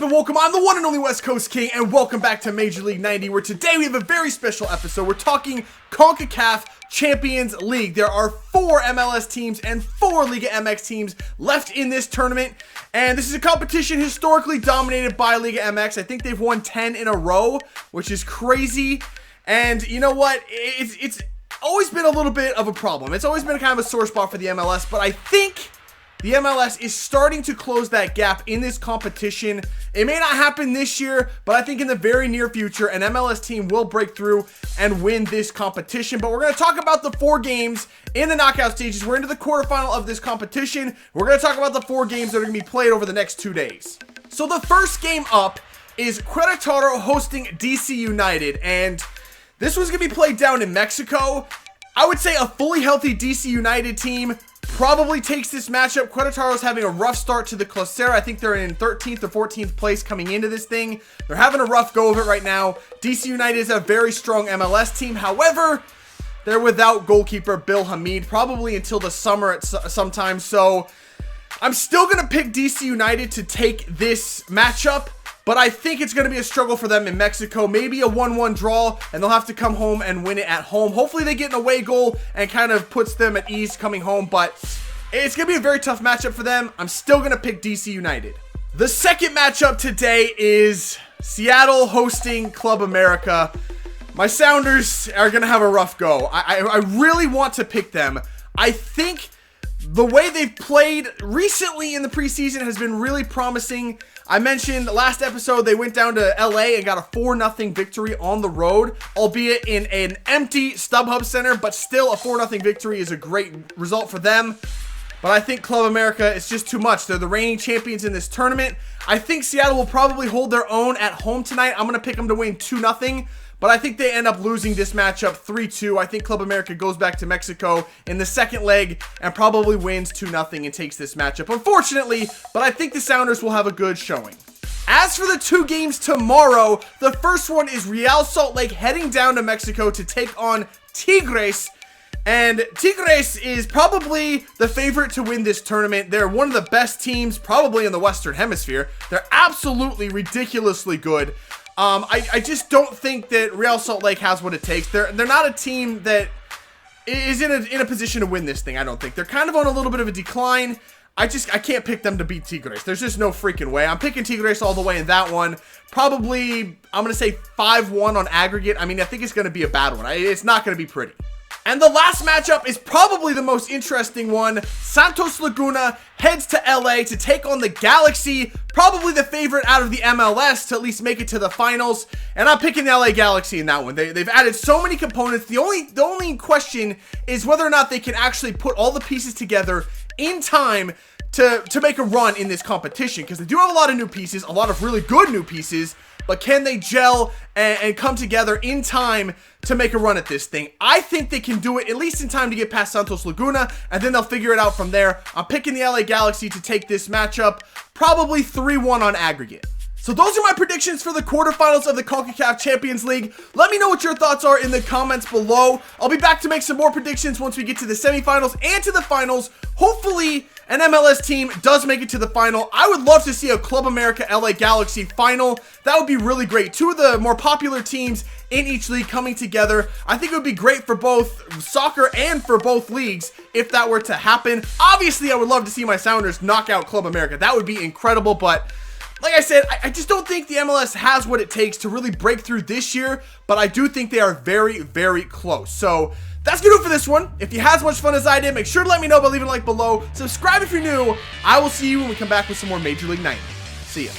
up and welcome. I'm the one and only West Coast King, and welcome back to Major League 90, where today we have a very special episode. We're talking CONCACAF Champions League. There are 4 MLS teams and 4 Liga MX teams left in this tournament, and this is a competition historically dominated by Liga MX. I think they've won 10 in a row, which is crazy. And you know what? It's always been a little bit of a problem. It's always been kind of a sore spot for the MLS, but I think the MLS is starting to close that gap in this competition. It may not happen this year, but I think in the very near future, an MLS team will break through and win this competition. But we're going to talk about the 4 games in the knockout stages. We're into the quarterfinal of this competition. We're going to talk about the 4 games that are going to be played over the next 2 days. So the first game up is Querétaro hosting DC United, and this one's going to be played down in Mexico. I would say a fully healthy DC United team probably takes this matchup. Querétaro's having a rough start to the Closera. I think they're in 13th or 14th place coming into this thing. They're having a rough go of it right now. DC United is a very strong MLS team. However, they're without goalkeeper Bill Hamid, probably until the summer at sometime. So I'm still going to pick DC United to take this matchup, but I think it's going to be a struggle for them in Mexico. Maybe a 1-1 draw, and they'll have to come home and win it at home. Hopefully they get an away goal and kind of puts them at ease coming home, but it's going to be a very tough matchup for them. I'm still going to pick DC United. The second matchup today is Seattle hosting Club America. My Sounders are going to have a rough go. I really want to pick them. I think the way they've played recently in the preseason has been really promising. I mentioned last episode they went down to LA and got a 4-0 victory on the road, albeit in an empty StubHub Center, but still a 4-0 victory is a great result for them. But I think Club America is just too much. They're the reigning champions in this tournament. I think Seattle will probably hold their own at home tonight. I'm going to pick them to win 2-0. But I think they end up losing this matchup 3-2. I think Club America goes back to Mexico in the second leg and probably wins 2-0 and takes this matchup, unfortunately, but I think the Sounders will have a good showing. As for the 2 games tomorrow, the first one is Real Salt Lake heading down to Mexico to take on Tigres. And Tigres is probably the favorite to win this tournament. They're one of the best teams probably in the Western Hemisphere. They're absolutely ridiculously good. I just don't think that Real Salt Lake has what it takes. They're not a team that is in a position to win this thing, I don't think. They're kind of on a little bit of a decline. I can't pick them to beat Tigres. There's just no freaking way. I'm picking Tigres all the way in that one. Probably, I'm going to say 5-1 on aggregate. I mean, I think it's going to be a bad one. It's not going to be pretty. And the last matchup is probably the most interesting one. Santos Laguna heads to LA to take on the Galaxy, probably the favorite out of the MLS to at least make it to the finals. And I'm picking the LA Galaxy in that one. They've added so many components. The only question is whether or not they can actually put all the pieces together in time to make a run in this competition, because they do have a lot of new pieces, a lot of really good new pieces, but can they gel and come together in time to make a run at this thing? I think they can do it at least in time to get past Santos Laguna, and then they'll figure it out from there. I'm picking the LA Galaxy to take this matchup, probably 3-1 on aggregate. So those are my predictions for the quarterfinals of the CONCACAF Champions League. Let me know what your thoughts are in the comments below. I'll be back to make some more predictions once we get to the semifinals and to the finals. Hopefully, an MLS team does make it to the final. I would love to see a Club America LA Galaxy final. That would be really great. 2 of the more popular teams in each league coming together. I think it would be great for both soccer and for both leagues if that were to happen. Obviously, I would love to see my Sounders knock out Club America. That would be incredible, but like I said, I just don't think the MLS has what it takes to really break through this year, but I do think they are very, very close. So that's going to do it for this one. If you had as much fun as I did, make sure to let me know by leaving a like below. Subscribe if you're new. I will see you when we come back with some more Major League 90. See ya.